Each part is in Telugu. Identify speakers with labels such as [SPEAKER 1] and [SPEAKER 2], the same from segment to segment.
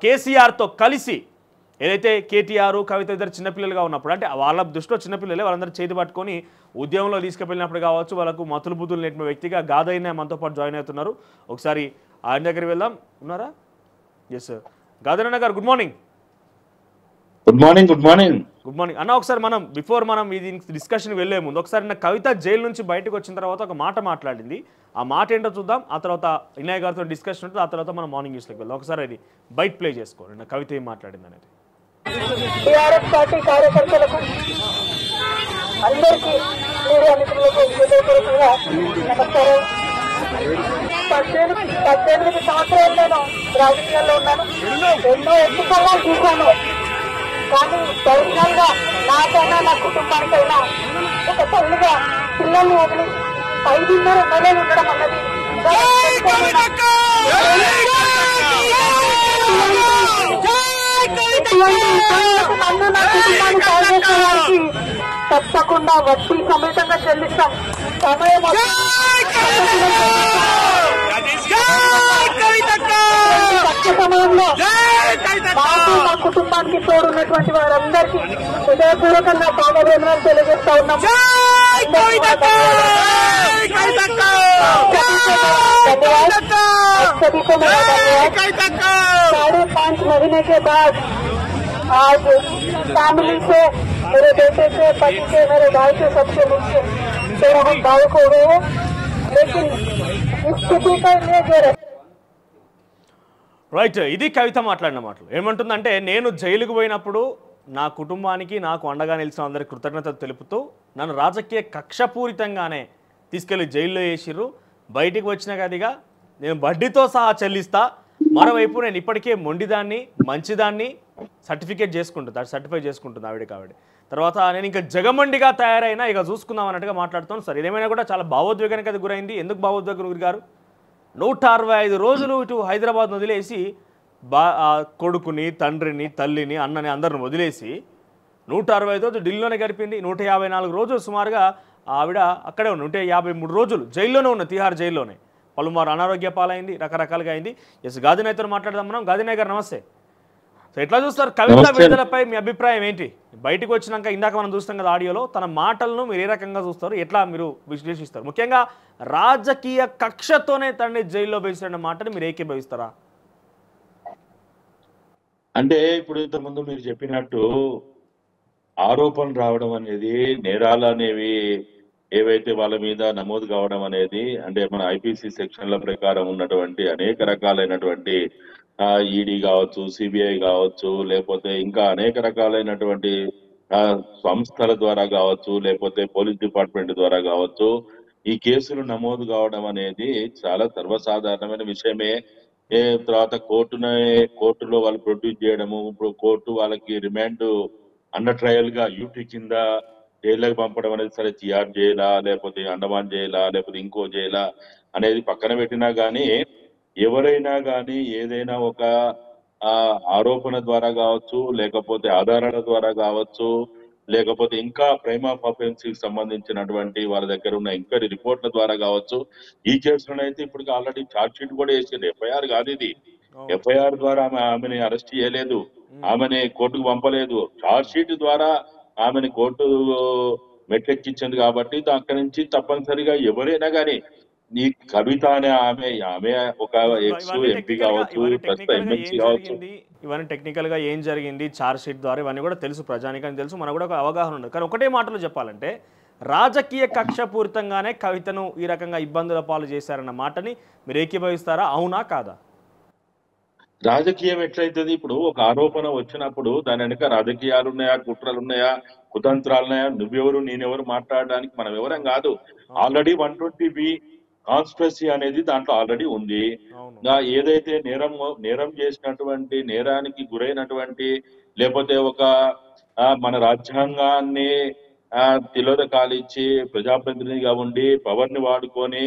[SPEAKER 1] కేసీఆర్తో కలిసి ఏదైతే కేటీఆర్ కవిత ఇద్దరు చిన్నపిల్లలుగా ఉన్నప్పుడు అంటే వాళ్ళ దృష్టిలో చిన్నపిల్లలే వాళ్ళందరూ చేతి పట్టుకొని ఉద్యమంలో తీసుకువెళ్ళినప్పుడు కావచ్చు వాళ్ళకు మతులు బుద్ధులు నేర్పిన వ్యక్తిగా గాదైన మనతో పాటు జాయిన్ అవుతున్నారు. ఒకసారి ఆయన దగ్గరికి వెళ్దాం. ఉన్నారా? ఎస్ గాదరన్న గారు, good morning.
[SPEAKER 2] Good morning. Good morning.
[SPEAKER 1] Good morning అన్న. ఒకసారి మనం ఇది డిస్కషన్ వెళ్లే ముందు ఒకసారి నా కవిత జైలు నుంచి బయటకు వచ్చిన తర్వాత ఒక మాట మాట్లాడింది. ఆ మాట ఏంటో చూద్దాం. ఆ తర్వాత వినయ్ గారితో డిస్కషన్ ఉంటుంది. ఆ తర్వాత మనం మార్నింగ్ న్యూస్లోకి వెళ్దాం. ఒకసారి అది బయట ప్లే చేసుకోండి. నా కవిత ఏం మాట్లాడింది అనేది.
[SPEAKER 3] టీఆర్ఎస్ పార్టీ కార్యకర్తలకు అందరికీ మీడియా మిత్రులకు హృదయపూర్వకంగా నమస్కారం. 18 సంవత్సరాలు నేను రాజకీయాల్లో ఉన్నాను. ఎన్నో ఎన్నికల్లో చూశాను. కానీ పర్సనల్ గా నాకైనా నా కుటుంబానికైనా ఒక తల్లిగా పిల్లల్ని వదిలి 5.5 నెలలు ఉండడం అన్నది నన్ను నా కుటుంబాన్ని సాధించడానికి తప్పకుండా వడ్డీ సమేతంగా చెల్లిస్తాం. సమయం కష్ట సమయంలో మాకు మా కుటుంబానికి తోడున్నటువంటి వారందరికీ హృదయపూర్వకంగా పాదవేదనలు తెలియజేస్తా ఉన్నాం. 5.5 महीने के बाद आज फैमिली से, मेरे बेटे से, पति से, मेरे भाई से, सबसे मुझसे तेरा हम भावुक हो गए हैं. लेकिन इस स्थिति का ये जो
[SPEAKER 1] రైట్, ఇది కవిత మాట్లాడిన మాటలు. ఏమంటుందంటే, నేను జైలుకు పోయినప్పుడు నా కుటుంబానికి నాకు అండగా నిలిచిన అందరికి కృతజ్ఞతలు తెలుపుతూ నన్ను రాజకీయ కక్షపూరితంగానే తీసుకెళ్లి జైల్లో వేసిర్రు. బయటికి వచ్చిన గదిగా నేను వడ్డీతో సహా చెల్లిస్తా. మరోవైపు నేను ఇప్పటికే మొండిదాన్ని మంచిదాన్ని సర్టిఫై చేసుకుంటుంది ఆవిడ. తర్వాత నేను ఇంకా జగమండిగా తయారైనా ఇక చూసుకుందాం అన్నట్టుగా మాట్లాడుతాను. సార్, ఇదేమైనా కూడా చాలా భావోద్వేగానికి అది గురైంది. ఎందుకు భావోద్వేగం గురిగారు? 165 రోజులు ఇటు హైదరాబాద్ వదిలేసి కొడుకుని, తండ్రిని, తల్లిని, అన్నని అందరిని వదిలేసి 165 రోజులు ఢిల్లీలోనే గడిపింది. 154 రోజులు సుమారుగా ఆవిడ అక్కడే ఉంది. 153 రోజులు జైల్లోనే ఉన్న, తిహార్ జైల్లోనే. పలుమారు అనారోగ్య పాలైంది, రకరకాలుగా అయింది. ఎస్, గాదినాయ్తో మాట్లాడదాం మనం. గాదినాయ్ గారు, నమస్తే. సో ఎట్లా చూస్తారు కవిత విడుదలపై మీ అభిప్రాయం ఏంటి? బయటకు వచ్చినాక ఇందాక మనం చూస్తాం కదా ఆడియోలో, తన మాటలను మీరు ఏ రకంగా చూస్తారు, ఎట్లా మీరు విశ్లేషిస్తారు? ముఖ్యంగా రాజకీయ కక్షతోనే తనని జైల్లో వేసిన మాటని మీరు ఏకీభవిస్తారా?
[SPEAKER 2] అంటే ఇప్పుడు ఇంతకుముందు మీరు చెప్పినట్టు ఆరోపణలు రావడం అనేది, నేరాలు అనేవి ఏవైతే వాళ్ళ మీద నమోదు కావడం అనేది, అంటే మన ఐపీసీ సెక్షన్ల ప్రకారం ఉన్నటువంటి అనేక రకాలైనటువంటి ఈడీ కావచ్చు, సిబిఐ కావచ్చు, లేకపోతే ఇంకా అనేక రకాలైనటువంటి సంస్థల ద్వారా కావచ్చు, లేకపోతే పోలీస్ డిపార్ట్మెంట్ ద్వారా కావచ్చు, ఈ కేసులు నమోదు కావడం అనేది చాలా సర్వసాధారణమైన విషయమే. తర్వాత కోర్టులో వాళ్ళు ప్రొడ్యూస్ చేయడము, ఇప్పుడు కోర్టు వాళ్ళకి రిమాండ్ అండర్ ట్రయల్ గా యూటీ కింద జైల్లోకి పంపడం అనేది, సరే తిహార్ జైలా లేకపోతే అండమాన్ జైలా లేకపోతే ఇంకో జైలా అనేది పక్కన పెట్టినా కానీ, ఎవరైనా కానీ ఏదైనా ఒక ఆరోపణ ద్వారా కావచ్చు, లేకపోతే ఆధారాల ద్వారా కావచ్చు, లేకపోతే ఇంకా ప్రైమ్ ఆఫ్ అఫెన్స్ కి సంబంధించినటువంటి వాళ్ళ దగ్గర ఉన్న ఎంక్వైరీ రిపోర్ట్ల ద్వారా కావచ్చు, ఈ కేసులోనైతే ఇప్పుడు ఆల్రెడీ ఛార్జ్ షీట్ కూడా వేసింది. ఎఫ్ఐఆర్ కాదు ఇది. ఎఫ్ఐఆర్ ద్వారా ఆమెని అరెస్ట్ చేయలేదు, ఆమెని కోర్టుకు పంపలేదు. ఛార్జ్ షీట్ ద్వారా ఆమెని కోర్టు మెట్లెక్కించింది. కాబట్టి అక్కడి నుంచి తప్పనిసరిగా ఎవరైనా కానీ, ఈ కవిత అనే ఆమె ఒక ఎక్స్ ఎంపీ కావచ్చు, ఎమ్మెల్సీ కావచ్చు,
[SPEAKER 1] ఇవన్నీ టెక్నికల్ గా ఏం జరిగింది ఛార్జ్ షీట్ ద్వారా ఇవన్నీ కూడా తెలుసు, ప్రజానికని తెలుసు, మనకు కూడా ఒక అవగాహన ఉంది. కానీ ఒకటే మాటలో చెప్పాలంటే, రాజకీయ కక్షపూరితంగానే కవితను ఈ రకంగా ఇబ్బందుల పాలు చేశారన్న మాటని మీరు ఏకీభవిస్తారా? అవునా కాదా?
[SPEAKER 2] రాజకీయం ఎట్లయితుంది? ఇప్పుడు ఒక ఆరోపణ వచ్చినప్పుడు దాని వెనుక రాజకీయాలు ఉన్నాయా, కుట్రలు ఉన్నాయా, కుతంత్రాలున్నాయా? నువ్వెవరు నేనెవరు మాట్లాడడానికి? మనం ఎవరం కాదు. ఆల్రెడీ 120B కాన్స్పిరసీ అనేది దాంట్లో ఆల్రెడీ ఉంది. ఏదైతే నేరం చేసినటువంటి, నేరానికి గురైనటువంటి, లేకపోతే ఒక మన రాజ్యాంగాన్ని తిలోదకాలిచ్చి ప్రజాప్రతినిధిగా ఉండి పవర్ ని వాడుకొని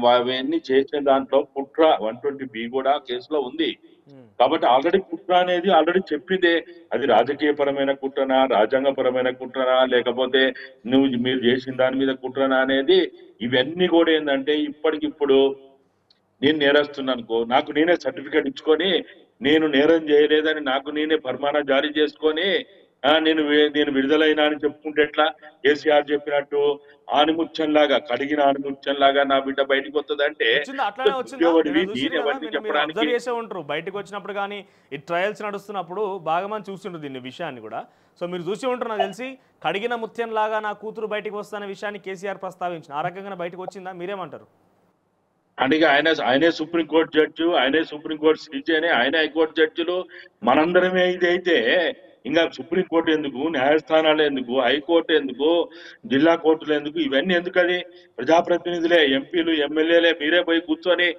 [SPEAKER 2] అవన్నీ చేసిన దాంట్లో కుట్ర 120B కూడా కేసులో ఉంది. కాబట్టి ఆల్రెడీ కుట్ర అనేది ఆల్రెడీ చెప్పిందే. అది రాజకీయపరమైన కుట్రనా, రాజ్యాంగపరమైన కుట్రనా, లేకపోతే మీరు చేసిన దాని మీద కుట్రనా అనేది, ఇవన్నీ కూడా ఏంటంటే, ఇప్పటికిప్పుడు నేను నేరస్తున్నానుకో, నాకు నేనే సర్టిఫికేట్ ఇచ్చుకొని నేను నేరం చేయలేదని నాకు నేనే ఫర్మానా జారీ చేసుకొని నేను విడుదలైనా అని చెప్పుకుంటే ఎట్లా? కేసీఆర్ చెప్పినట్టు ఆనిముత్యంలాగా, కడిగిన ఆనిముత్యంలాగా నా బిడ్డ బయటకు వస్తుందంటే
[SPEAKER 1] వచ్చిందా? అట్లానే వచ్చిందా?
[SPEAKER 2] నేనెవరిని చెప్పడానికి?
[SPEAKER 1] అబ్జర్వ్ చేసే ఉంటారు బయటకు వచ్చినప్పుడు కానీ ఈ ట్రయల్స్ నడుస్తున్నప్పుడు బాగా మంది చూస్తుంటారు దీన్ని విషయాన్ని కూడా. సో మీరు చూసి ఉంటారు నాకు తెలిసి. కడిగిన ముత్యం లాగా నా కూతురు బయటకు వస్తున్న విషయాన్ని కేసీఆర్ ప్రస్తావించిన ఆ రకంగా బయటకు వచ్చిందా? మీరేమంటారు?
[SPEAKER 2] అంటే ఆయనే సుప్రీంకోర్టు జడ్జి, ఆయనే సుప్రీంకోర్టు సిజేనే, ఆయన హైకోర్టు జడ్జిలు, మనందరమే ఇది అయితే ఇంకా సుప్రీంకోర్టు ఎందుకు, న్యాయస్థానాలు ఎందుకు, హైకోర్టు ఎందుకు, జిల్లా కోర్టులు ఎందుకు, ఇవన్నీ ఎందుకు? అది ప్రజాప్రతినిధులే, ఎంపీలు, ఎమ్మెల్యేలే మీరే పోయి కూర్చొని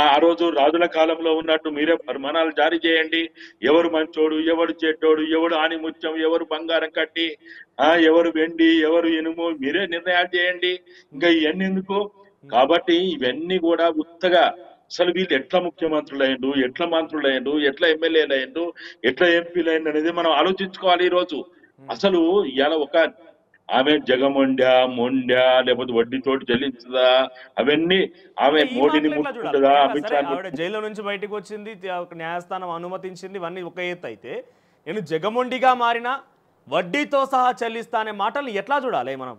[SPEAKER 2] ఆ రోజు రాజుల కాలంలో ఉన్నట్టు మీరే ఫర్మానాలు జారీ చేయండి. ఎవరు మంచోడు, ఎవరు చెడ్డోడు, ఎవరు ఆనిముత్యం, ఎవరు బంగారం కట్టి, ఎవరు వెండి, ఎవరు ఇనుము, మీరే నిర్ణయాలు చేయండి. ఇంకా ఇవన్నీ ఎందుకు? కాబట్టి ఇవన్నీ కూడా ఉత్తగా అసలు వీళ్ళు ఎట్లా ముఖ్యమంత్రులు అయ్యిండు, ఎట్లా మంత్రులు అయ్యిండు, ఎట్లా ఎమ్మెల్యేలు అయ్యిండు, ఎట్లా ఎంపీలు అయ్యిండు అనేది మనం ఆలోచించుకోవాలి. ఈ రోజు అసలు ఇవాళ ఆమె జగమొండా, మొండా, లేకపోతే వడ్డీతోటి చెల్లించదా, అవన్నీ ఆమె మోడీని ముట్టుకుంటుందా, అమిత్ షా
[SPEAKER 1] జైల్లో నుంచి బయటకు వచ్చింది, న్యాయస్థానం అనుమతించింది, ఇవన్నీ ఒక ఎత్తు అయితే నేను జగమొండిగా మారిన వడ్డీతో సహా చెల్లిస్తా అనే మాటలు ఎట్లా చూడాలి మనం?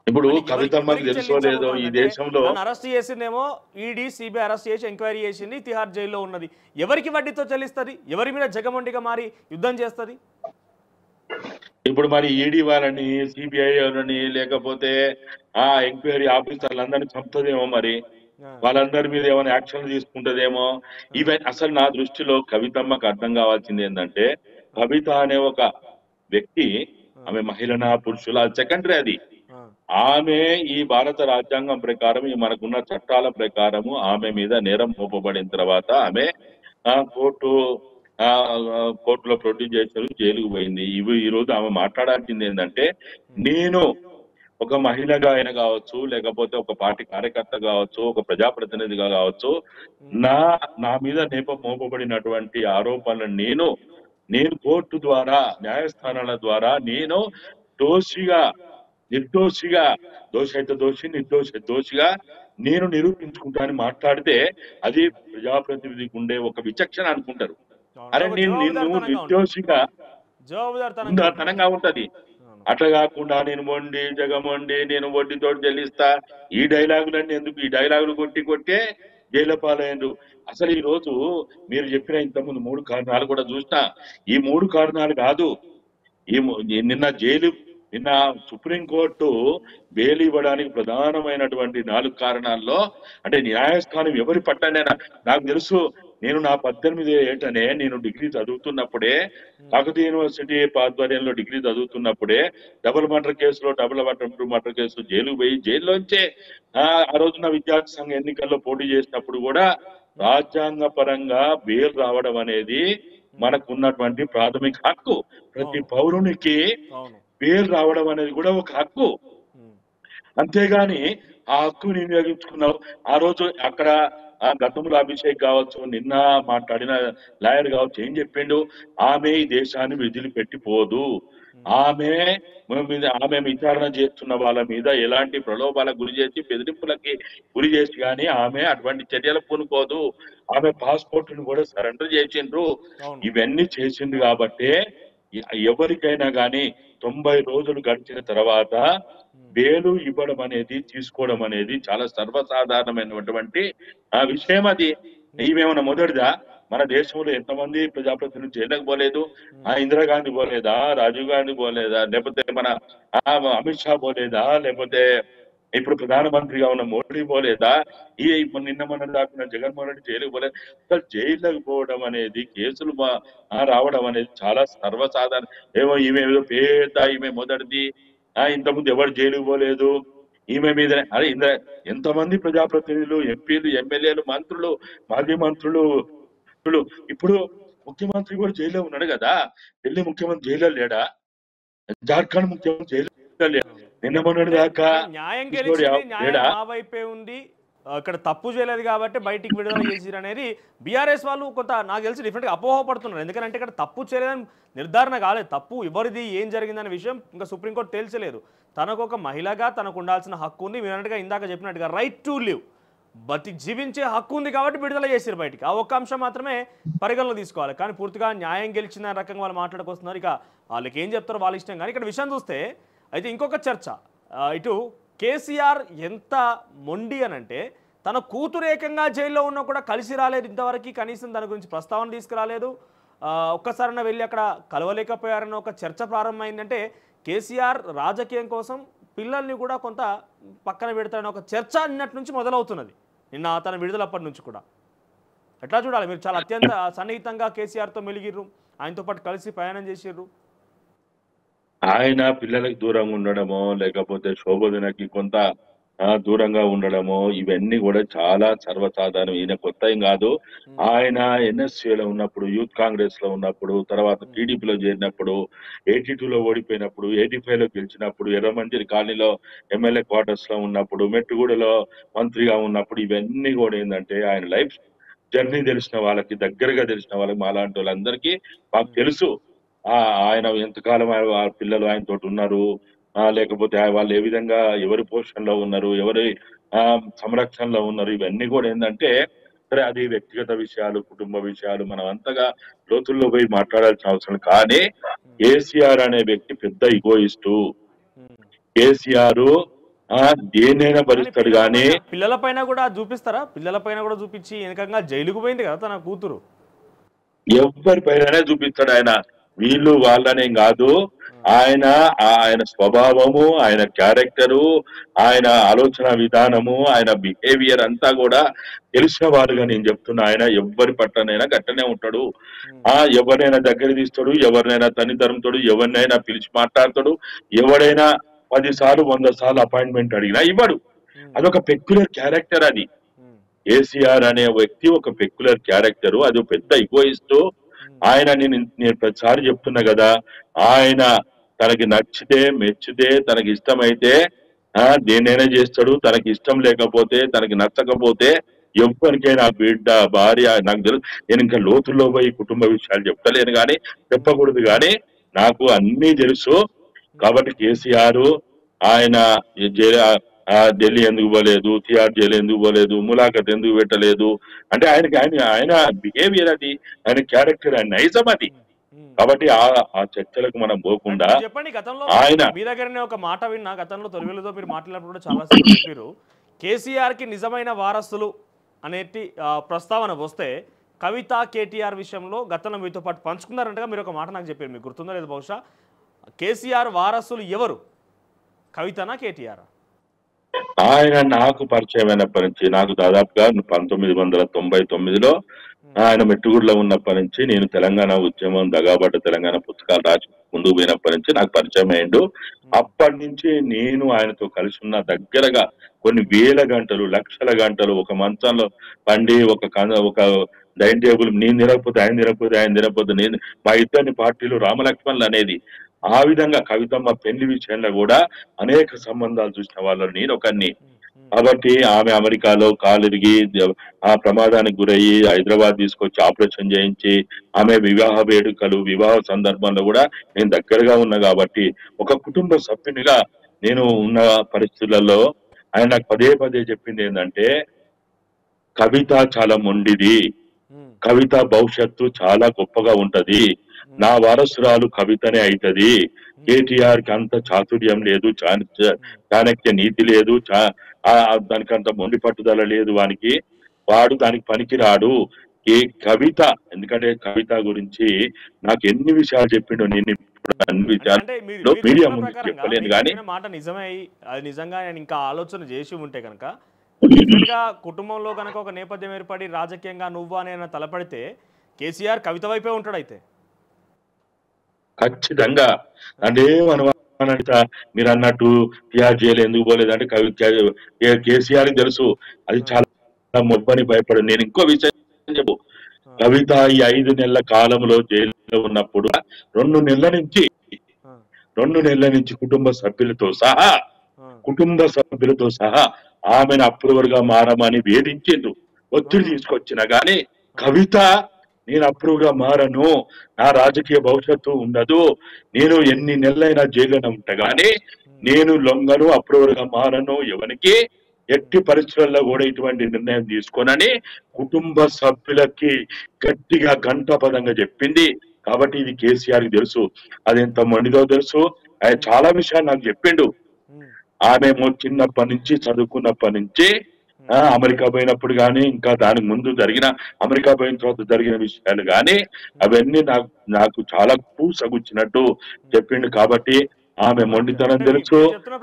[SPEAKER 2] ఇప్పుడు కవితమ్మకి తెలుసో లేదో ఈ దేశంలో
[SPEAKER 1] అరెస్ట్ చేసిందేమో ఈడీ, సిబిఐ అరెస్ట్ చేసి ఎంక్వైరీ చేసింది, తిహార్ జైల్లో ఉన్నది. ఎవరికి వడ్డీతో చెల్లిస్తుంది? ఎవరి మీద జగమొండిగా మారి యుద్ధం చేస్తుంది?
[SPEAKER 2] ఇప్పుడు మరి ఈడీ వాళ్ళని, సిబిఐ వాళ్ళని, లేకపోతే ఎంక్వైరీ ఆఫీసర్లందరినీ చంపుతుందేమో, మరి వాళ్ళందరి మీద ఏమైనా యాక్షన్ తీసుకుంటదేమో. ఈవెన్ అసలు నా దృష్టిలో కవితమ్మకు అర్థం కావాల్సింది ఏంటంటే, కవిత అనే ఒక వ్యక్తి, ఆమె మహిళనా పురుషుల సెకండరీ అది. ఆమె ఈ భారత రాజ్యాంగం ప్రకారం, ఈ మనకున్న చట్టాల ప్రకారము ఆమె మీద నేరం మోపబడిన తర్వాత ఆమె కోర్టులో ప్రొడ్యూస్ చేశారు, జైలుకు పోయింది. ఈ రోజు ఆమె మాట్లాడాల్సింది ఏంటంటే, నేను ఒక మహిళగా అయినా కావచ్చు, లేకపోతే ఒక పార్టీ కార్యకర్త కావచ్చు, ఒక ప్రజాప్రతినిధిగా కావచ్చు, నా మీద మోపబడినటువంటి ఆరోపణలను నేను కోర్టు ద్వారా, న్యాయస్థానాల ద్వారా నేను నిర్దోషిగా, దోషి అయితే దోషి, నిర్దోషి దోషిగా నేను నిరూపించుకుంటానని మాట్లాడితే అది ప్రజాప్రతినిధికి ఉండే ఒక విచక్షణ అనుకుంటారు. అరే నేను నిర్దోషిగా తనంగా ఉంటది. అట్లా కాకుండా నేను జగమొండి, నేను వడ్డీతో చెల్లిస్తా, ఈ డైలాగులన్నీ ఎందుకు? ఈ డైలాగులు కొట్టే జైలు పాలయ్యారు. అసలు ఈ రోజు మీరు చెప్పిన ఇంతకుముందు 3 కారణాలు కూడా చూసినా, ఈ 3 కారణాలు కాదు. నిన్న సుప్రీంకోర్టు బెయిల్ ఇవ్వడానికి ప్రధానమైనటువంటి 4 కారణాల్లో, అంటే న్యాయస్థానం ఎవరి పట్టనైనా, నాకు తెలుసు, నేను నా 18 ఏటనే నేను డిగ్రీ చదువుతున్నప్పుడే, కాకతీయ యూనివర్సిటీ ఆధ్వర్యంలో డిగ్రీ చదువుతున్నప్పుడే డబుల్ మర్డర్ కేసులో జైలుకు పోయి, జైల్లోంచే ఆ రోజున విద్యార్థి సంఘ ఎన్నికల్లో పోటీ చేసినప్పుడు కూడా రాజ్యాంగ పరంగా బెయిల్ రావడం అనేది మనకున్నటువంటి ప్రాథమిక హక్కు. ప్రతి పౌరునికి బెయిల్ రావడం అనేది కూడా ఒక హక్కు. అంతేగాని ఆ హక్కుని వినియోగించుకున్నావు. ఆ రోజు అక్కడ గతంలో అభిషేక్ కావచ్చు, నిన్న మాట్లాడిన లాయర్ కావచ్చు, ఏం చెప్పిండు? ఆమె ఈ దేశాన్ని వదిలిపెట్టిపోదు. ఆమె విచారణ చేస్తున్న వాళ్ళ మీద ఎలాంటి ప్రలోభాలకు గురి చేసి, బెదిరింపులకి గురి చేసి కానీ ఆమె అటువంటి చర్యలకు పూనుకోదు. ఆమె పాస్పోర్ట్ను కూడా సరెండర్ చేసిండ్రు. ఇవన్నీ చేసింది కాబట్టే ఎవరికైనా కానీ 90 రోజులు గడిచిన తర్వాత బెయిలు ఇవ్వడం అనేది, తీసుకోవడం అనేది చాలా సర్వసాధారణమైనటువంటి విషయం. అది ఈమెమన్నా మొదటిదా? మన దేశంలో ఎంతమంది ప్రజాప్రతినిధులు జైలుకు పోలేదు? ఇందిరాగాంధీ పోలేదా? రాజీవ్ గాంధీ పోలేదా? లేకపోతే మన అమిత్ షా పోలేదా? లేకపోతే ఇప్పుడు ప్రధానమంత్రిగా ఉన్న మోడీ పోలేదా? నిన్న మొన్న దాకా జగన్మోహన్ రెడ్డి జైలుకు పోలేదు. అసలు జైలుకు పోవడం అనేది, కేసులు రావడం అనేది చాలా సర్వసాధారణ. ఈమె ఈమె మొదటిది, ఇంతకుముందు ఎవరు జైలుకు పోలేదు, ఈమె మీద. అదే ఎంతమంది ప్రజాప్రతినిధులు, ఎంపీలు, ఎమ్మెల్యేలు, మంత్రులు, మాజీ మంత్రులు, ఇప్పుడు ముఖ్యమంత్రి కూడా జైల్లో ఉన్నాడు కదా. ఢిల్లీ ముఖ్యమంత్రి జైల్లో లేడా? జార్ఖండ్ ముఖ్యమంత్రి జైల్లో లేడా? నిన్న మొన్నటి దాకా
[SPEAKER 1] న్యాయం గెలిచింది, న్యాయం మా వైపే ఉంది, ఇక్కడ తప్పు చేయలేదు కాబట్టి బయటికి విడుదల చేసిరు అనేది బీఆర్ఎస్ వాళ్ళు కొంత నాకు తెలిసి డిఫరెంట్గా అపోహపడుతున్నారు. ఎందుకంటే ఇక్కడ తప్పు చేయలేదని నిర్ధారణ కాలేదు. తప్పు ఎవరిది, ఏం జరిగిందనే విషయం ఇంకా సుప్రీంకోర్టు తేల్చలేదు. తనకు ఒక మహిళగా తనకు ఉండాల్సిన హక్కు ఉంది. మీరు అన్నట్టుగా ఇందాక చెప్పినట్టుగా రైట్ టు లివ్, జీవించే హక్కు ఉంది కాబట్టి విడుదల చేశారు బయటికి. ఆ ఒక్క అంశం మాత్రమే పరిగణలో తీసుకోవాలి. కానీ పూర్తిగా న్యాయం గెలిచిన రకంగా వాళ్ళు మాట్లాడుకొస్తున్నారు. ఇక వాళ్ళకి ఏం చెప్తారో వాళ్ళ ఇష్టం. కానీ ఇక్కడ విషయం చూస్తే అయితే ఇంకొక చర్చ, ఇటు కేసీఆర్ ఎంత మొండి అనంటే తన కూతురు ఏకంగా జైల్లో ఉన్నా కూడా కలిసి రాలేదు ఇంతవరకు, కనీసం దాని గురించి ప్రస్తావన తీసుకురాలేదు. ఒక్కసారైనా వెళ్ళి అక్కడ కలవలేకపోయారన్న ఒక చర్చ ప్రారంభమైందంటే కేసీఆర్ రాజకీయం కోసం పిల్లల్ని కూడా కొంత పక్కన పెడతారని ఒక చర్చ నిన్నటి నుంచి మొదలవుతున్నది, నిన్న తన విడుదలప్పటి నుంచి కూడా. ఎట్లా చూడాలి మీరు? చాలా అత్యంత సన్నిహితంగా కేసీఆర్తో మెలిగిర్రు, ఆయనతో పాటు కలిసి ప్రయాణం చేసిర్రు.
[SPEAKER 2] ఆయన పిల్లలకు దూరంగా ఉండడమో లేకపోతే శోభోదనకి కొంత దూరంగా ఉండడమో ఇవన్నీ కూడా చాలా సర్వసాధారణం. ఈయన కొత్త ఏం కాదు. ఆయన ఎన్ఎస్సీలో ఉన్నప్పుడు, యూత్ కాంగ్రెస్ లో ఉన్నప్పుడు, తర్వాత టీడీపీలో చేరినప్పుడు, 82లో ఓడిపోయినప్పుడు, 85లో గెలిచినప్పుడు, ఎర్రమంజిరి కాలనీలో ఎమ్మెల్యే క్వార్టర్స్ లో ఉన్నప్పుడు, మెట్టుగూడలో మంత్రిగా ఉన్నప్పుడు, ఇవన్నీ కూడా ఏంటంటే ఆయన లైఫ్ జర్నీ తెలిసిన వాళ్ళకి, దగ్గరగా తెలిసిన వాళ్ళకి, మాలాంటి వాళ్ళందరికీ మాకు తెలుసు ఆయన ఎంతకాలం పిల్లలు ఆయనతో ఉన్నారు, లేకపోతే వాళ్ళు ఏ విధంగా ఎవరి పోషణలో ఉన్నారు, ఎవరి సంరక్షణలో ఉన్నారు. ఇవన్నీ కూడా ఏంటంటే సరే అది వ్యక్తిగత విషయాలు, కుటుంబ విషయాలు, మనం అంతగా లోతుల్లో పోయి మాట్లాడాల్సిన అవసరం. కానీ కేసీఆర్ అనే వ్యక్తి పెద్ద ఇగోయిస్టు. కేసీఆర్ దేనైనా భరిస్తాడు. కానీ
[SPEAKER 1] పిల్లల పైన కూడా చూపిస్తారా? పిల్లల పైన కూడా చూపించి వెనకంగా జైలుకు పోయింది కదా తన కూతురు.
[SPEAKER 2] ఎవరి పైన చూపిస్తాడు ఆయన. వీళ్ళు వాళ్ళనేం కాదు. ఆయన స్వభావము, ఆయన క్యారెక్టరు, ఆయన ఆలోచన విధానము, ఆయన బిహేవియర్ అంతా కూడా తెలిసిన వారుగా నేను చెప్తున్నా. ఆయన ఎవరి పట్లనైనా గట్టనే ఉంటాడు. ఎవరినైనా దగ్గర తీస్తాడు, ఎవరినైనా తనితరంతాడు, ఎవరినైనా పిలిచి మాట్లాడతాడు. ఎవడైనా 10 సార్లు 100 సార్లు అపాయింట్మెంట్ అడిగినా ఇవ్వడు. అదొక పెక్యులర్ క్యారెక్టర్. అది కేసీఆర్ అనే వ్యక్తి ఒక పెక్యులర్ క్యారెక్టర్. అది పెద్ద ఇగోయిస్ట్. ఆయన నేను ప్రతిసారి చెప్తున్నా కదా, ఆయన తనకి నచ్చితే, మెచ్చితే, తనకి ఇష్టమైతే దేనైనా చేస్తాడు. తనకి ఇష్టం లేకపోతే, తనకి నచ్చకపోతే ఎవరికైనా బిడ్డ, భార్య, నాకు తెలుసు. నేను ఇంకా లోతుల్లో పోయి కుటుంబ విషయాలు చెప్తలేను, కానీ చెప్పకూడదు. కానీ నాకు అన్నీ తెలుసు. కాబట్టి కేసీఆర్ ఆయన ఢిల్లీ ఎందుకు పోలేదు, తిహార్ జైలు ఎందుకు పోలేదు, ములాఖత్ ఎందుకు పెట్టలేదు అంటే ఆయన బిహేవియర్ అది, ఆయన క్యారెక్టర్, ఆయన నైజం అది. కాబట్టి ఆ చర్చలకు మనం పోకుండా
[SPEAKER 1] చెప్పండి. గతంలో మీ దగ్గరనే ఒక మాట విన్నా, గతంలో తొలివేలుతో మీరు మాట్లాడినప్పుడు కూడా చాలా సార్లు చెప్పారు, కేసీఆర్ కి నిజమైన వారసులు అనేటి ప్రస్తావన వస్తే కవిత, కేటీఆర్ విషయంలో గతంలో మీతో పాటు పంచుకున్నారంటగా మీరు ఒక మాట నాకు చెప్పారు. మీకు గుర్తుందో లేదు బహుశా. కేసీఆర్ వారసులు ఎవరు, కవితనా కేటీఆర్?
[SPEAKER 2] ఆయన నాకు పరిచయమైనప్పటి నుంచి, నాకు దాదాపుగా 1999లో ఆయన మెట్టుగూడలో ఉన్నప్పటి నుంచి, నేను తెలంగాణ ఉద్యమం, దగాబడ్డ తెలంగాణ పుస్తకాలు రాసి ముందుకు పోయినప్పటి నుంచి నాకు పరిచయం అయ్యిండు. అప్పటి నుంచి నేను ఆయనతో కలిసి ఉన్న, దగ్గరగా కొన్ని వేల గంటలు, లక్షల గంటలు ఒక మంచంలో పండి, ఒక డైనింగ్ టేబుల్, నేను తినకపోతే ఆయన తినకపోతే, ఆయన తినకపోతే నేను, మా ఇద్దరిని పార్టీలు రామలక్ష్మణులు అనేది. ఆ విధంగా కవితమ్మ పెళ్లి విషయంలో కూడా అనేక సంబంధాలు చూసిన వాళ్ళు నేను ఒకరిని. కాబట్టి ఆమె అమెరికాలో కాలిరిగి ఆ ప్రమాదానికి గురయ్యి హైదరాబాద్ తీసుకొచ్చి ఆపరేషన్ చేయించి, ఆమె వివాహ వేడుకలు, వివాహ సందర్భంలో కూడా నేను దగ్గరగా ఉన్నా. కాబట్టి ఒక కుటుంబ సభ్యునిగా నేను ఉన్న పరిస్థితులలో ఆయన నాకు పదే చెప్పింది ఏంటంటే, కవిత చాలా మొండిది, కవిత భవిష్యత్తు చాలా గొప్పగా ఉంటది, నా వారసురాలు కవితనే అవుతుంది. కేటీఆర్ కి అంత చాతుర్యం లేదు, చాణక్య నీతి లేదు, దానికి అంత మొండి పట్టుదల లేదు, వాడు దానికి పనికిరాడు. కవిత, ఎందుకంటే కవిత గురించి నాకు ఎన్ని విషయాలు చెప్పిండో నేను అన్ని విషయాలు మీడియా ముందు చెప్పలేను. కానీ
[SPEAKER 1] మాట నిజమే, అది నిజంగా నేను ఇంకా ఆలోచన చేసి ఉంటే కనుక, కుటుంబంలో కనుక ఒక నేపథ్యం ఏర్పడి రాజకీయంగా నువ్వు అనే తలపడితే కేసీఆర్ కవిత వైపే ఉంటాడు. అయితే
[SPEAKER 2] ఖచ్చితంగా అంటే మీరు అన్నట్టు తిహార్ జైలు ఎందుకు పోలేదంటే కేసీఆర్ తెలుసు, అది చాలా మొబ్బని భయపడు. నేను ఇంకో విషయం చెప్పు, కవిత ఈ 5 నెలల కాలంలో జైల్లో ఉన్నప్పుడు 2 నెలల నుంచి కుటుంబ సభ్యులతో సహా ఆమెను అప్రూవర్ గా మారమని వేధించిండ్రు, ఒత్తిడి తీసుకొచ్చిన. గాని కవిత, నేను అప్రూవ్ గా మారను, నా రాజకీయ భవిష్యత్తు ఉండదు, నేను ఎన్ని నెలలైనా జైల్లోనే ఉంటా, గానీ నేను లొంగను, అప్రూవర్ గా మారను ఎవరికి ఎట్టి పరిస్థితుల్లో కూడా ఇటువంటి నిర్ణయం తీసుకోనని కుటుంబ సభ్యులకి గట్టిగా ఘంటాపదంగా చెప్పింది. కాబట్టి ఇది కేసీఆర్ కి తెలుసు, అది ఎంత మండిదో తెలుసు. ఆయన చాలా విషయాలు నాకు చెప్పిండు. ఆమె చిన్నప్పటి నుంచి చదువుకున్నప్పటి నుంచి అమెరికా పోయినప్పుడు కానీ ఇంకా దానికి ముందు జరిగిన అమెరికా పోయిన తర్వాత జరిగిన విషయాలు కానీ అవన్నీ నాకు చాలా పూసగుచ్చినట్టు చెప్పిండు. కాబట్టి ఆమె మొండితనం తెలుసు,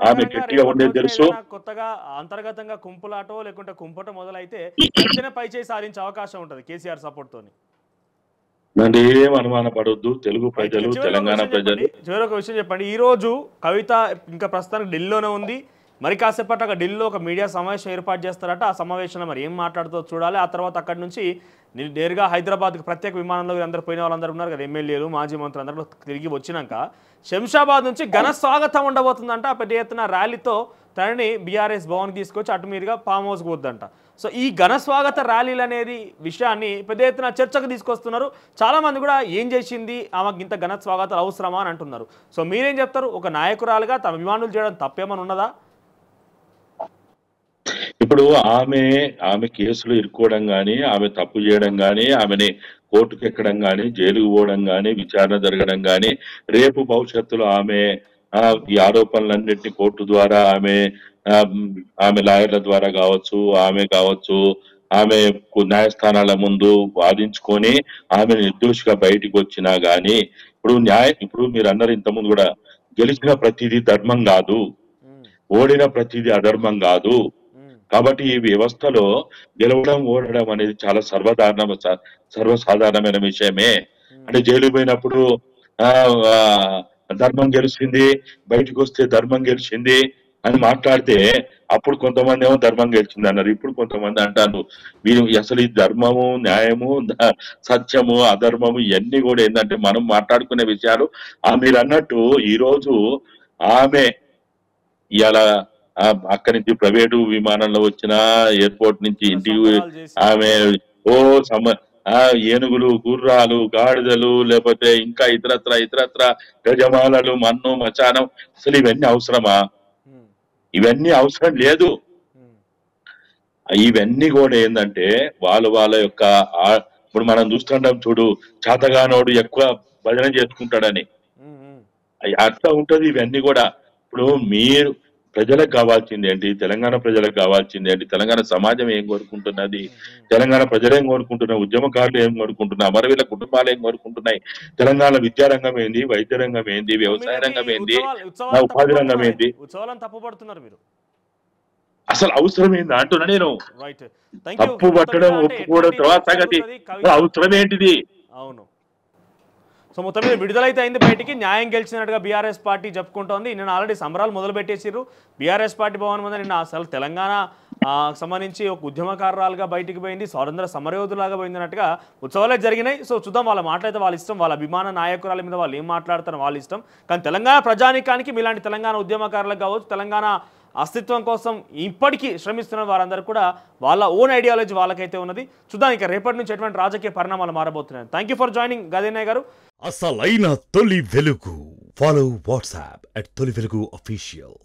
[SPEAKER 2] ఆమె గట్టిగా ఉండేది తెలుసు.
[SPEAKER 1] కొత్తగా అంతర్గతంగా కుంపులాటో లేకుంటే కుంపటో మొదలైతే పై చేసి సాధించే అవకాశం ఉంటుంది కేసీఆర్ సపోర్ట్ తోని.
[SPEAKER 2] నన్ను ఏం అనుమాన పడొద్దు తెలుగు ప్రజలు, తెలంగాణ ప్రజలు.
[SPEAKER 1] చివరి ఒక విషయం చెప్పండి. ఈ రోజు కవిత ఇంకా ప్రస్తుతానికి ఢిల్లీలోనే ఉంది. మరి కాసేపటి అక్కడ ఢిల్లీలో ఒక మీడియా సమావేశం ఏర్పాటు చేస్తారట. ఆ సమావేశంలో మరి ఏం మాట్లాడుతూ చూడాలి. ఆ తర్వాత అక్కడి నుంచి నేరుగా హైదరాబాద్కి ప్రత్యేక విమానంలో అందరూ పోయిన వాళ్ళందరూ ఉన్నారు కదా, ఎమ్మెల్యేలు మాజీ మంత్రులు అందరూ తిరిగి వచ్చినాక శంషాబాద్ నుంచి ఘన స్వాగతం ఉండబోతుందంట. పెద్ద ఎత్తున ర్యాలీతో తనని బీఆర్ఎస్ భవన్కి తీసుకొచ్చి అటు మీదుగా ఫామ్ హౌస్కి పోద్దంట. సో ఈ ఘన స్వాగత ర్యాలీలు అనేది విషయాన్ని పెద్ద ఎత్తున చర్చకు తీసుకొస్తున్నారు. చాలామంది కూడా ఏం చేసింది ఆమెకు ఇంత ఘన స్వాగతాలు అవసరమా అని అంటున్నారు. సో మీరేం చెప్తారు? ఒక నాయకురాలుగా తమ అభిమానులు చేయడం తప్పేమని ఉన్నదా?
[SPEAKER 2] ఇప్పుడు ఆమె కేసులు ఇరుక్కోవడం కానీ, ఆమె తప్పు చేయడం కానీ, ఆమెని కోర్టుకు ఎక్కడం కానీ, జైలుకు పోవడం కానీ, విచారణ జరగడం కానీ, రేపు భవిష్యత్తులో ఈ ఆరోపణలన్నింటినీ కోర్టు ద్వారా ఆమె లాయర్ల ద్వారా కావచ్చు, ఆమె న్యాయస్థానాల ముందు వాదించుకొని ఆమె నిర్దోషిగా బయటికి వచ్చినా గానీ, ఇప్పుడు మీరు అన్నారు ఇంతకుముందు కూడా, గెలిచిన ప్రతిదీ ధర్మం కాదు, ఓడిన ప్రతిదీ అధర్మం కాదు. కాబట్టి ఈ వ్యవస్థలో గెలవడం ఓడడం అనేది చాలా సర్వసాధారణమైన విషయమే. అంటే జైలు పోయినప్పుడు ధర్మం గెలిచింది, బయటకు వస్తే ధర్మం గెలిచింది అని మాట్లాడితే అప్పుడు కొంతమంది ఏమో ధర్మం గెలిచింది అన్నారు, ఇప్పుడు కొంతమంది అంటారు వీరు అసలు ఈ ధర్మము, న్యాయము, సత్యము, అధర్మము ఇవన్నీ కూడా ఏంటంటే మనం మాట్లాడుకునే విషయాలు. మీరు అన్నట్టు ఈరోజు ఆమె ఇలా అక్కడి నుంచి ప్రైవేటు విమానంలో వచ్చిన, ఎయిర్పోర్ట్ నుంచి ఇంటికి ఆమె ఏనుగులు, గుర్రాలు, గాడిదలు, లేకపోతే ఇంకా ఇతరత్ర గజమాలలు, మన్ను, మచానం, అసలు ఇవన్నీ అవసరమా? ఇవన్నీ అవసరం లేదు. ఇవన్నీ కూడా ఏంటంటే వాళ్ళ యొక్క ఇప్పుడు మనం చూస్తుంటాం చూడు, చేతగానోడు ఎక్కువ భజన చేసుకుంటాడని, అట్లా ఉంటది ఇవన్నీ కూడా. ఇప్పుడు మీరు ప్రజలకు కావాల్సింది ఏంటి? తెలంగాణ ప్రజలకు కావాల్సింది ఏంటి? తెలంగాణ సమాజం ఏం కోరుకుంటున్నది? తెలంగాణ ప్రజలు ఏం కోరుకుంటున్నారు? ఉద్యమకారులు ఏం కోరుకుంటున్నారు? అమరవీరుల కుటుంబాలు ఏం కోరుకుంటున్నాయి? తెలంగాణ విద్యారంగం ఏంది? వైద్య రంగం ఏంది? వ్యవసాయ రంగం ఏంది? ఉపాధి రంగం ఏంది? అసలు అవసరం ఏంది అంటున్నా నేను. తప్పు పట్టడం, ఒప్పుకోవడం తర్వాత సంగతి, అవసరం ఏంటిది?
[SPEAKER 1] అవును. సో మొత్తం మీద విడుదలైతే అయింది బయటికి, న్యాయం గెలిచినట్టుగా బీఆర్ఎస్ పార్టీ చెప్పుకుంటోంది. నిన్న ఆల్రెడీ సంబరాలు మొదలు పెట్టేసారు బీఆర్ఎస్ పార్టీ భవన్ మీద. నిన్న అసలు తెలంగాణ సంబంధించి ఒక ఉద్యమకారురాలుగా బయటికి పోయింది, స్వాతంత్ర సమరయోధులాగా పోయింది అన్నట్టుగా ఉత్సవాలే జరిగినాయి. సో చూద్దాం, వాళ్ళ మాటలైతే వాళ్ళ ఇష్టం, వాళ్ళ అభిమాన నాయకురాల మీద వాళ్ళు ఏం మాట్లాడతారో వాళ్ళ ఇష్టం. కానీ తెలంగాణ ప్రజానీకానికి మీలాంటి తెలంగాణ ఉద్యమకారులకు కావచ్చు, తెలంగాణ అస్తిత్వం కోసం ఇప్పటికీ శ్రమిస్తున్న వారందరూ కూడా వాళ్ళ ఓన్ ఐడియాలజీ వాళ్ళకైతే ఉన్నది. చూద్దాం ఇక రేపటి నుంచి ఎటువంటి రాజకీయ పరిణామాలు మారబోతున్నాయి. థ్యాంక్ యూ ఫర్ జాయినింగ్ గదేనయ్య గారు.
[SPEAKER 4] అసలైన తొలి వెలుగు. ఫాలో వాట్సాప్ @తొలి వెలుగు official.